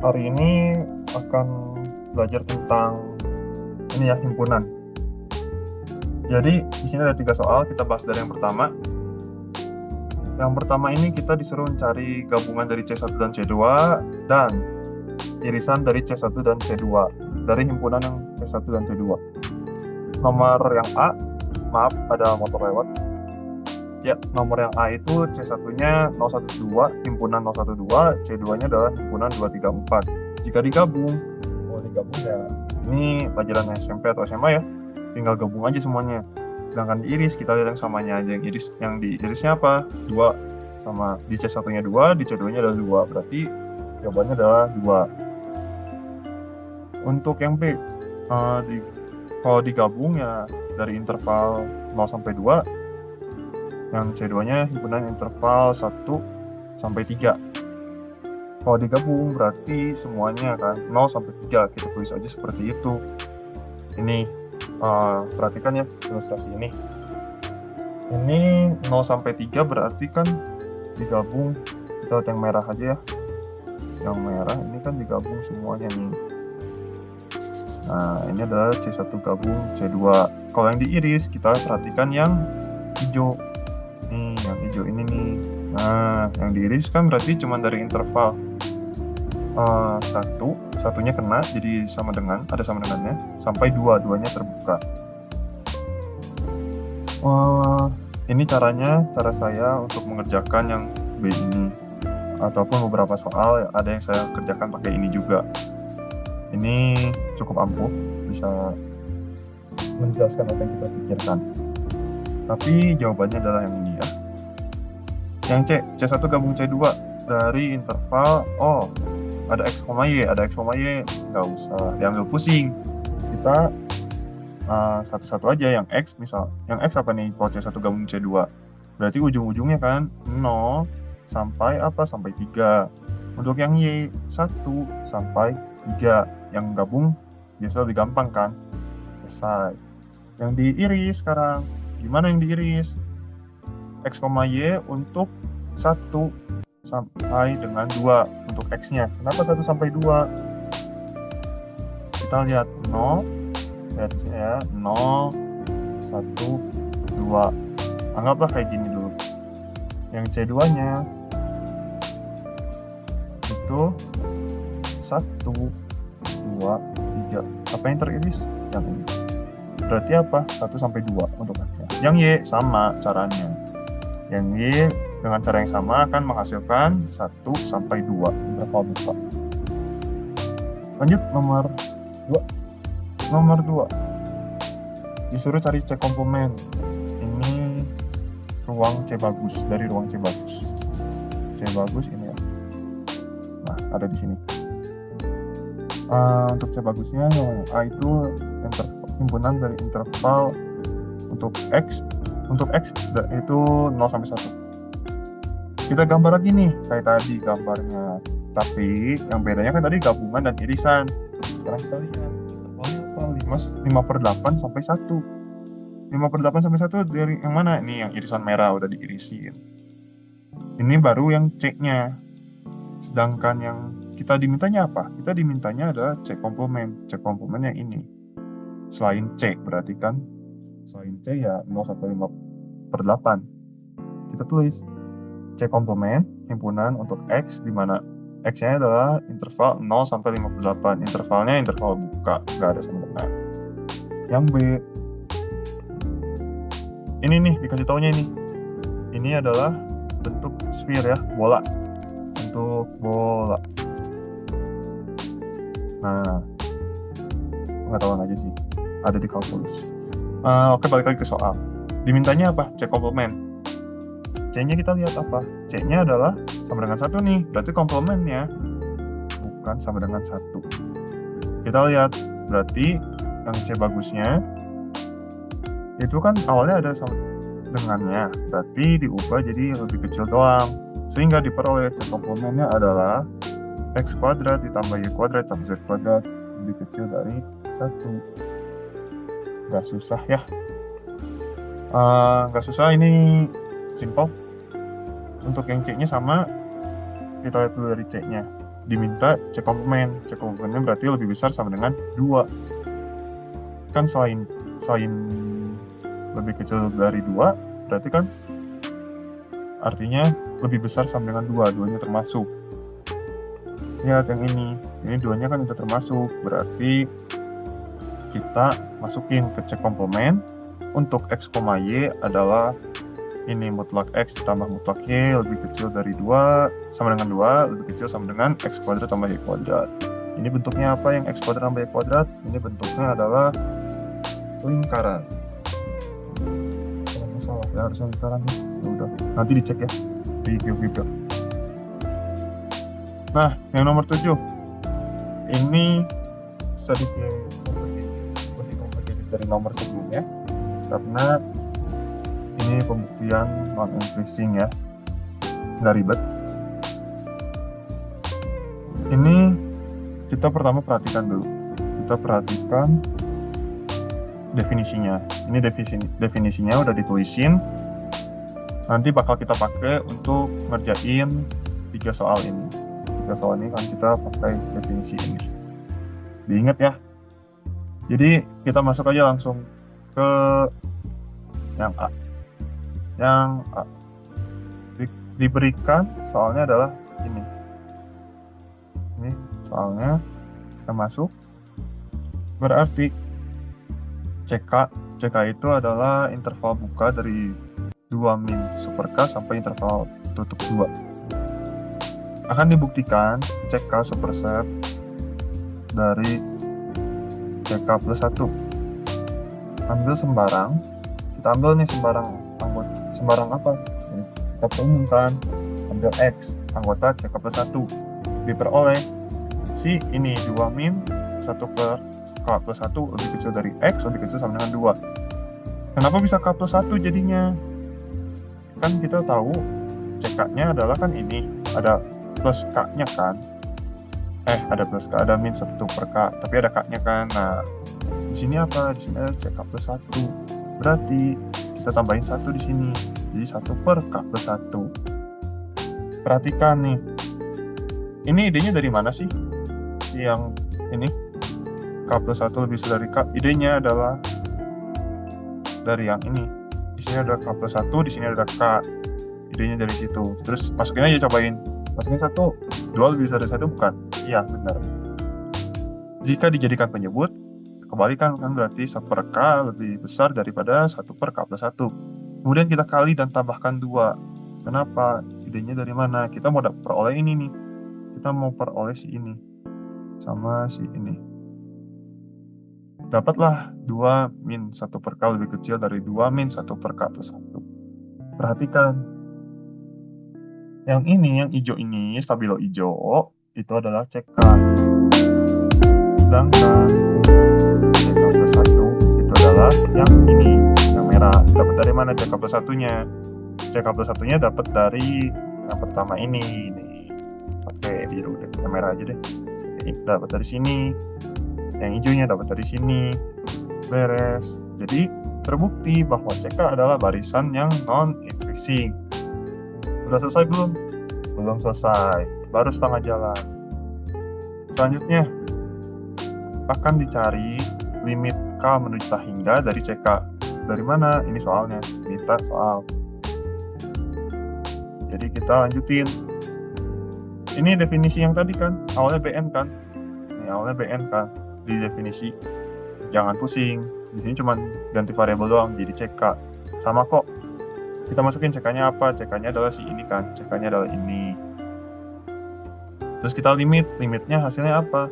Hari ini akan belajar tentang ini ya, himpunan. Jadi di sini ada 3 soal, kita bahas dari yang pertama. Yang pertama ini kita disuruh mencari gabungan dari C1 dan C2 dan irisan dari C1 dan C2 dari himpunan yang C1 dan C2. Nomor yang A, maaf ada motor lewat. Ya, nomor yang A itu C1-nya 012, himpunan 012, C2-nya adalah himpunan 234. Jika digabung, ya ini pelajaran SMP atau SMA ya, tinggal gabung aja semuanya. Sedangkan diiris, kita lihat yang samanya aja. Yang diirisnya apa? 2. Sama di C1-nya 2, di C2-nya adalah 2. Berarti jawabannya adalah 2. Untuk yang B, kalau digabung ya dari interval 0 sampai 2, yang C2-nya himpunan interval 1 sampai 3. Kalau digabung berarti semuanya kan 0 sampai 3. Kita tulis aja seperti itu. Ini perhatikan ya ilustrasi ini. Ini 0 sampai 3 berarti kan digabung. Kita lihat yang merah aja ya. Yang merah ini kan digabung semuanya nih. Nah, ini adalah C1 gabung C2. Kalau yang diiris, kita perhatikan yang hijau. Nih, yang hijau ini nih. Nah, yang diiris kan berarti cuma dari interval 1, satunya kena, jadi ada sama dengannya, sampai 2, duanya terbuka. Ini cara saya untuk mengerjakan yang B ini. Ataupun beberapa soal, ada yang saya kerjakan pakai ini juga. Ini cukup ampuh, bisa menjelaskan apa yang kita pikirkan. Tapi jawabannya adalah yang ini ya. Yang C, C1 gabung C2 dari interval, ada X, Y, nggak usah diambil pusing. Kita satu-satu aja. Yang X misal, yang X apa nih kalau C1 gabung C2? Berarti ujung-ujungnya kan 0 sampai apa? Sampai 3. Untuk yang Y, 1 sampai 3. Yang gabung biasa lebih gampang kan? Selesai. Yang diiris sekarang, gimana yang diiris? X, Y untuk 1 sampai dengan 2 untuk X-nya. Kenapa 1 sampai 2? Kita lihat 0, lihat di sini ya, 0, 1, 2. Anggaplah kayak gini dulu. Yang C2-nya itu 1, 2, 3. Apa yang teriris? Yang ini. Berarti apa? 1 sampai 2 untuk X-nya. Yang Y sama caranya. Yang Y dengan cara yang sama akan menghasilkan 1 sampai 2 interval buka. Lanjut nomor 2. Nomor 2. Disuruh cari C komplement. Ini ruang C bagus, dari ruang C bagus. C bagus ini ya. Nah, ada di sini. Untuk C bagusnya yang A itu himpunan dari interval untuk X itu 0 sampai 1. Kita gambar lagi nih kayak tadi gambarnya, tapi yang bedanya kan tadi gabungan dan irisan. Sekarang kita lihat intervalnya apa? 5/8 sampai 1. 5/8 sampai 1 dari yang mana? Ini yang irisan merah udah diirisin. Ini baru yang C-nya. Sedangkan yang kita dimintanya apa? Kita dimintanya adalah C komplement. C komplement yang ini. Selain C berarti kan selain C ya 0 sampai 5/8. Kita tulis C komplement himpunan untuk X, di mana X-nya adalah interval 0 sampai 5/8. Intervalnya interval buka, nggak ada sama dengan. Yang B, ini nih dikasih taunya ini. Ini adalah bentuk sphere ya, bola. Bentuk bola. Nah, pengetahuan aja sih, ada di kalkulus. Oke, balik lagi ke soal. Dimintanya apa? C komplement. C-nya kita lihat apa? C-nya adalah sama dengan 1 nih. Berarti komplementnya bukan sama dengan 1. Kita lihat. Berarti yang C bagusnya itu kan awalnya ada sama dengannya. Berarti diubah jadi lebih kecil doang. Sehingga diperoleh C komplementnya adalah X kuadrat ditambah Y kuadrat tambah Z kuadrat lebih kecil dari 1. Gak susah ya. Gak susah, ini simple. Untuk yang C-nya sama, kita lihat dulu dari C-nya. diminta cek komplement. Cek komplementnya berarti lebih besar sama dengan 2. Kan selain lebih kecil dari 2, berarti kan artinya lebih besar sama dengan 2, 2-nya termasuk. Lihat yang ini 2-nya kan udah termasuk, berarti kita masukin ke cek komplement. Untuk X, Y adalah ini mutlak X ditambah mutlak Y lebih kecil dari 2 sama dengan 2, lebih kecil sama dengan X kuadrat tambah Y kuadrat. Ini bentuknya apa yang X kuadrat tambah Y kuadrat? Ini bentuknya adalah lingkaran. Kalau masalah ya harusnya lingkaran ya. Udah, nanti dicek ya di video. Nah, yang nomor 7 ini sedikit lebih komplikated dari nomor sebelumnya karena ini pembuktian non-increasing ya, nggak ribet. Ini kita pertama perhatikan dulu, kita perhatikan definisinya. Ini definisinya udah ditulisin, nanti bakal kita pakai untuk ngerjain 3 soal ini. 3 soal ini kan kita pakai definisi ini, diingat ya. Jadi kita masuk aja langsung ke yang A. Yang A diberikan soalnya adalah ini soalnya kita masuk, berarti CK itu adalah interval buka dari 2 min super K sampai interval tutup 2. Akan dibuktikan CK superset dari CK plus 1. Ambil sembarang, kita ambil nih sembarang apa? Kita perumumkan, ambil X, anggota CK plus 1, diperoleh si ini 2 min 1 per K plus 1 lebih kecil dari X, lebih kecil sama dengan 2. Kenapa bisa K plus 1 jadinya? Kan kita tahu CK-nya adalah kan ini, ada plus K-nya kan. Ada plus K, ada min 1 per K, tapi ada K-nya kan. Nah, di sini apa? Di sini ada CK plus 1. Berarti kita tambahin 1 di sini. Jadi 1 per K plus 1. Perhatikan nih. Ini idenya dari mana sih? Si yang ini K plus 1 lebih besar dari K. Idenya adalah dari yang ini. Di sini ada K plus 1, di sini ada K. Idenya dari situ. Terus masukin aja, cobain. Masukin 1. 2 lebih besar dari 1 bukan? Iya, benar. Jika dijadikan penyebut, kebalikan kan, berarti 1 per K lebih besar daripada 1 per K plus 1. Kemudian kita kali dan tambahkan 2. Kenapa? Idenya dari mana? Kita mau peroleh ini nih. Kita mau peroleh si ini sama si ini. Dapatlah 2 min 1 per K lebih kecil dari 2 min 1 per K plus 1. Perhatikan. Yang ini, yang hijau ini, stabilo hijau, itu adalah CK. Sedangkan CK plus 1 itu adalah yang ini, yang merah. Dapat dari mana CK plus 1-nya? CK plus 1-nya dapat dari yang pertama ini. Oke, biru deh, yang merah aja deh. Dapat dari sini. Yang hijaunya dapat dari sini. Beres. Jadi terbukti bahwa CK adalah barisan yang non-increasing. Udah selesai belum? Belum selesai. Baru setengah jalan. Selanjutnya akan dicari limit K menuju tak hingga dari CK. Dari mana? Ini soalnya. Minta soal. Jadi kita lanjutin. Ini definisi yang tadi kan. Awalnya BN kan. Ini awalnya BN kan. Di definisi. Jangan pusing. Di sini cuma ganti variabel doang. Jadi CK. Sama kok. Kita masukin CK-nya apa? CK-nya adalah si ini kan. CK-nya adalah ini. Terus kita limitnya hasilnya apa?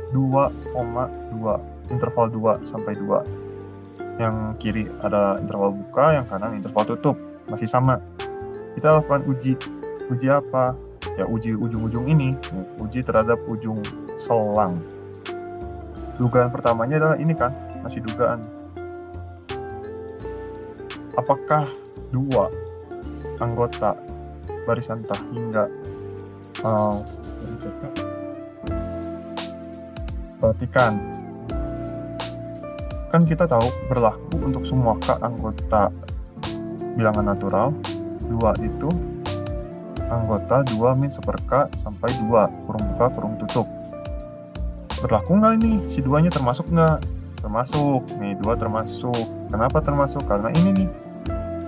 2,2. Interval 2 sampai 2. Yang kiri ada interval buka, yang kanan interval tutup. Masih sama. Kita lakukan uji. Uji apa? Ya uji ujung-ujung ini. Uji terhadap ujung selang. Dugaan pertamanya adalah ini kan. Masih dugaan. Apakah 2 anggota barisan tak hingga perhatikan, kan kita tahu berlaku untuk semua K anggota bilangan natural. 2 itu anggota 2 min 1/k sampai 2, kurung buka, kurung tutup. Berlaku nggak ini? Si 2-nya termasuk nggak? Termasuk. Nih, 2 termasuk. Kenapa termasuk? Karena ini nih,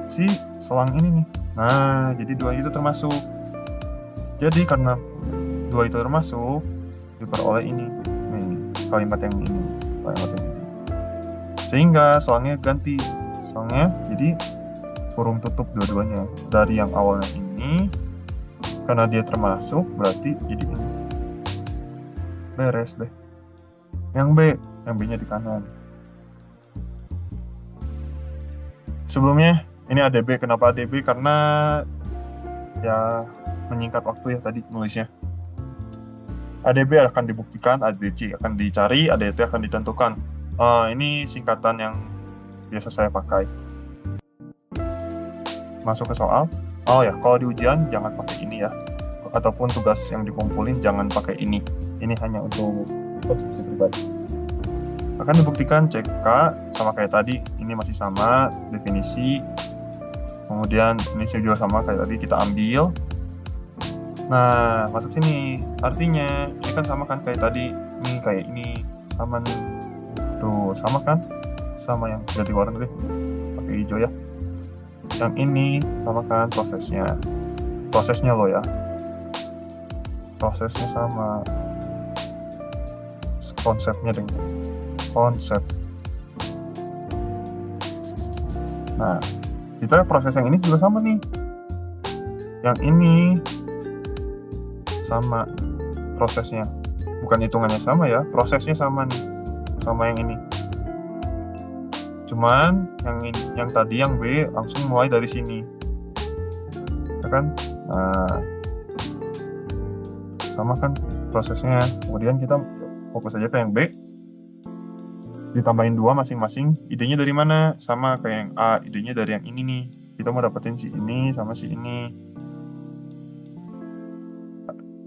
si selang ini nih. Nah, jadi 2 itu termasuk. Jadi karena 2 itu termasuk, diperoleh ini. Nih, kalimat yang ini. Sehingga selangnya ganti. Selangnya jadi kurung tutup dua-duanya. Dari yang awalnya ini, karena dia termasuk, berarti jadi ini. Beres deh. Yang B, yang B-nya di kanan. Sebelumnya, ini ADB. Kenapa ADB? Karena ya menyingkat waktu ya tadi nulisnya. ADB akan dibuktikan, ADC akan dicari, ADT akan ditentukan. Ini singkatan yang biasa saya pakai. Masuk ke soal. Oh ya, kalau di ujian jangan pakai ini ya. Ataupun tugas yang dikumpulin jangan pakai ini. Ini hanya untuk konsumsi pribadi. Akan dibuktikan CK sama kayak tadi. Ini masih sama definisi. Kemudian ini juga sama kayak tadi, kita ambil. Nah, masuk sini. Artinya ini kan sama kan kayak tadi. Ini kayak ini sama nih. Tuh, sama kan? Sama yang ganti warna deh. Pakai hijau ya. Yang ini sama kan prosesnya. Prosesnya loh ya. Prosesnya sama. Konsepnya dengan konsep. Nah, kita proses yang ini juga sama nih. Yang ini sama prosesnya. Bukan hitungannya sama ya, prosesnya sama nih. Sama yang ini. Cuman yang tadi yang B langsung mulai dari sini. Ya kan? Nah, sama kan prosesnya. Kemudian kita fokus aja ke yang B. Ditambahin 2 masing-masing. Idenya dari mana? Sama kayak yang A, idenya dari yang ini nih. Kita mau dapetin si ini sama si ini.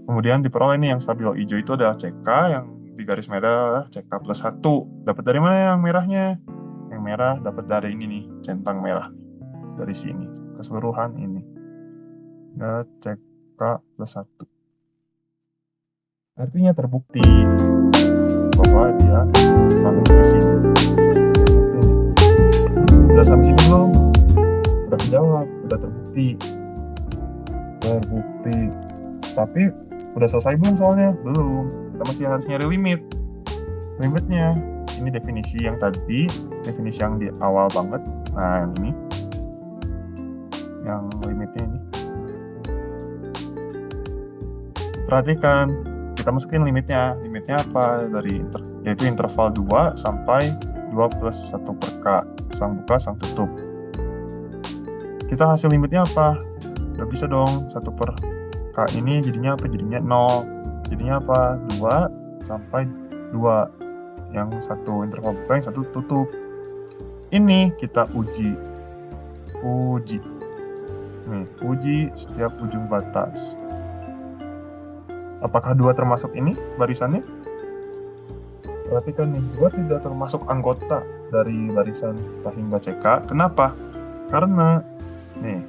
Kemudian diperoleh nih yang stabilo hijau itu adalah CK, yang di garis merah adalah CK plus 1. Dapat dari mana yang merahnya? Yang merah dapat dari ini nih, centang merah. Dari sini, keseluruhan ini. Ya, CK plus 1. Artinya terbukti bahwa dia malnutrisi. Udah sampai sini belum? Udah dijawab, udah terbukti. Tapi udah selesai belum soalnya? Belum. Kita masih harus nyari limit. Limitnya ini definisi yang tadi, definisi yang di awal banget. Nah, yang ini, yang limitnya ini. Perhatikan, kita masukin limitnya. Limitnya apa? Yaitu interval 2 sampai 2 plus 1/k. Sang buka, sang tutup. Kita hasil limitnya apa? Udah bisa dong, 1/k ini jadinya apa? Jadinya 0. Jadinya apa? 2 sampai 2. Yang satu interval buka, yang satu tutup. Ini kita uji. Nih, uji setiap ujung batas. Apakah 2 termasuk ini barisannya? Perhatikan nih, 2 tidak termasuk anggota dari barisan A hingga CK. Kenapa? Karena nih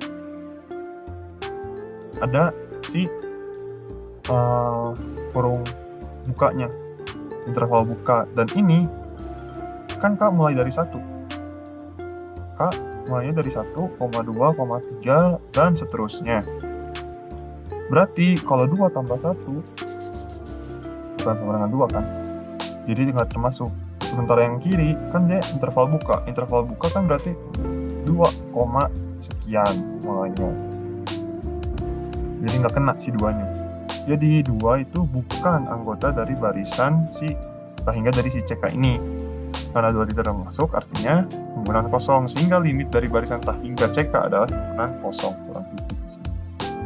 ada si kurung bukanya, interval buka, dan ini kan K mulai dari 1. K mulainya dari 1,2, 3 dan seterusnya. Berarti kalau 2 tambah 1 bukan sama dengan 2 kan? Jadi nggak termasuk. Sementara yang kiri kan dia interval buka. Interval buka kan berarti 2, sekian mulainya. Jadi nggak kena si 2-nya. Jadi 2 itu bukan anggota dari barisan si hingga dari si CK ini. Karena 2 tidak termasuk, artinya himpunan kosong. Sehingga limit dari barisan hingga CK adalah himpunan kosong.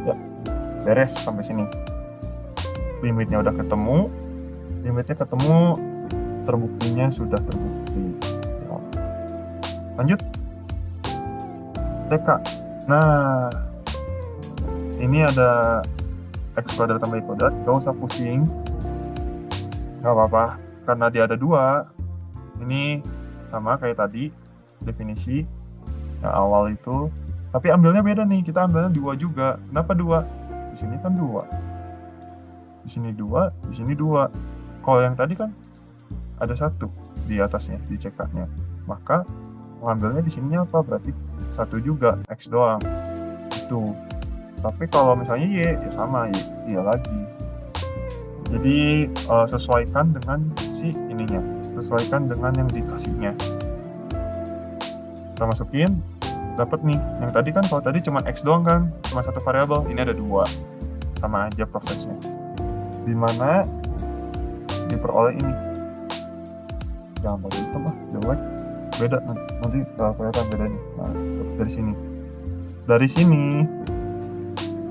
Ya, beres sampai sini. Limitnya udah ketemu. Terbuktinya sudah terbukti. Ya. Lanjut. CK. Nah, ini ada X kuadrat tambah Y kuadrat. Gak usah pusing. Gak apa-apa. Karena dia ada 2. Ini sama kayak tadi. Definisi yang awal itu. Tapi ambilnya beda nih. Kita ambilnya 2 juga. Kenapa 2? di sini kan 2. Di sini 2, di sini 2. Kalau yang tadi kan ada 1 di atasnya, di CK-nya. Maka mengambilnya di sini apa? Berarti 1 juga, X doang. Itu. Tapi kalau misalnya Y, ya sama, Y lagi. Jadi sesuaikan dengan si ininya, sesuaikan dengan yang dikasihnya. Kita masukin, dapat nih. Yang tadi kan, kalau tadi cuma X doang kan, cuma 1 variabel. Ini ada 2, sama aja prosesnya. Dimana diperoleh ini. Jangan pakai hitam jelek. Beda nanti kelihatan bedanya. Nah, dari sini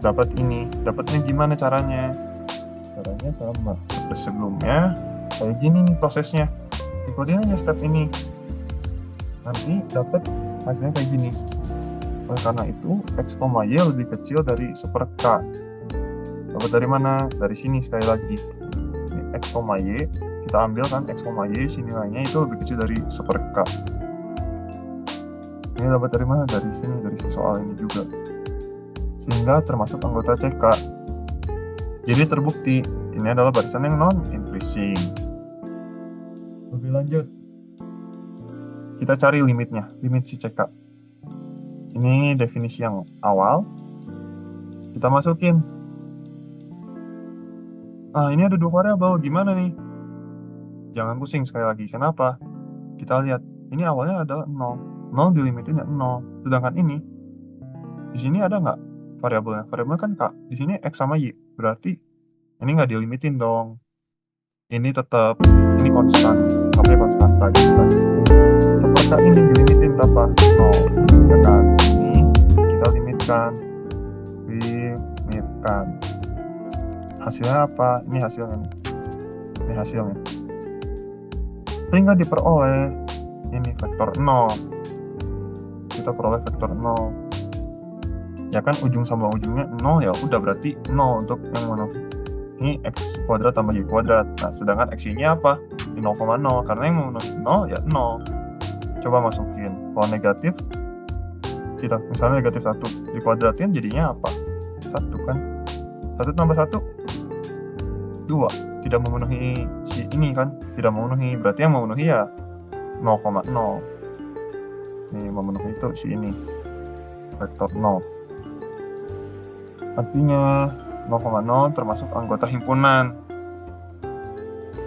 dapat ini. Dapatnya gimana caranya? Caranya sama seperti sebelumnya, kayak gini nih prosesnya. Ikutin aja step ini, nanti dapat hasilnya kayak gini. Oleh karena itu X, Y lebih kecil dari 1/k. Dapat dari mana? Dari sini sekali lagi. Ini X, Y kita ambil kan, X, Y sini nilainya itu lebih kecil dari 1/k. Ini dapat dari mana? Dari sini, dari si soal ini juga. Sehingga termasuk anggota CK. Jadi terbukti ini adalah barisan yang non-increasing. Lebih lanjut, kita cari limitnya, limit si CK. Ini definisi yang awal. Kita masukin. Ini ada 2 variabel, gimana nih? Jangan pusing sekali lagi. Kenapa? Kita lihat, ini awalnya ada 0. 0 dilimitin ya 0. Sedangkan ini, di sini ada nggak variabelnya? Variabelnya kan K. Di sini X sama Y. Berarti ini nggak dilimitin dong. Ini tetap, ini konstan. Namanya konstanta gitu kan. Seperti ini dilimitin berapa? 0. Ya kan? Ini kita limitkan. Hasilnya apa? Ini hasilnya nih. Ini hasilnya. Sehingga diperoleh ini vektor 0. Kita peroleh vektor 0. Ya kan, ujung sama ujungnya 0, ya udah berarti 0 untuk yang mana? Ini X kuadrat tambah Y kuadrat. Nah, sedangkan X-nya apa? Di 0,0. Karena yang memenuhi 0 ya 0. Coba masukin. Kalau negatif, kita misalnya negatif 1 dikuadratin jadinya apa? 1 kan? 1 tambah 1 2. Tidak memenuhi si ini kan? Tidak memenuhi. Berarti yang memenuhi ya 0,0. Ini memenuhi itu si ini. Vektor 0. Artinya 0,0 termasuk anggota himpunan.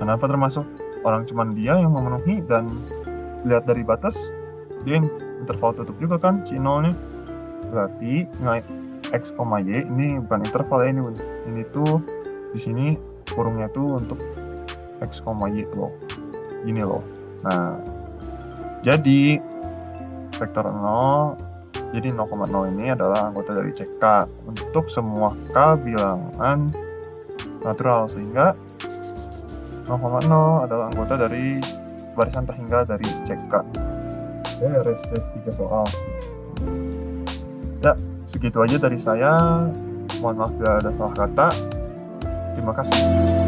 Kenapa termasuk? Orang cuman dia yang memenuhi, dan lihat dari batas dia yang interval tutup juga kan si 0 nya. Berarti nilai X, Y ini bukan interval ya, ini tuh di sini kurungnya tuh untuk X, Y loh. Gini loh. Nah, jadi vektor 0, jadi 0,0 ini adalah anggota dari CK untuk semua K bilangan natural, sehingga 0,0 adalah anggota dari barisan terhingga dari CK. Beres deh 3 soal. Ya, segitu aja dari saya. Mohon maaf bila ada salah kata. Terima kasih.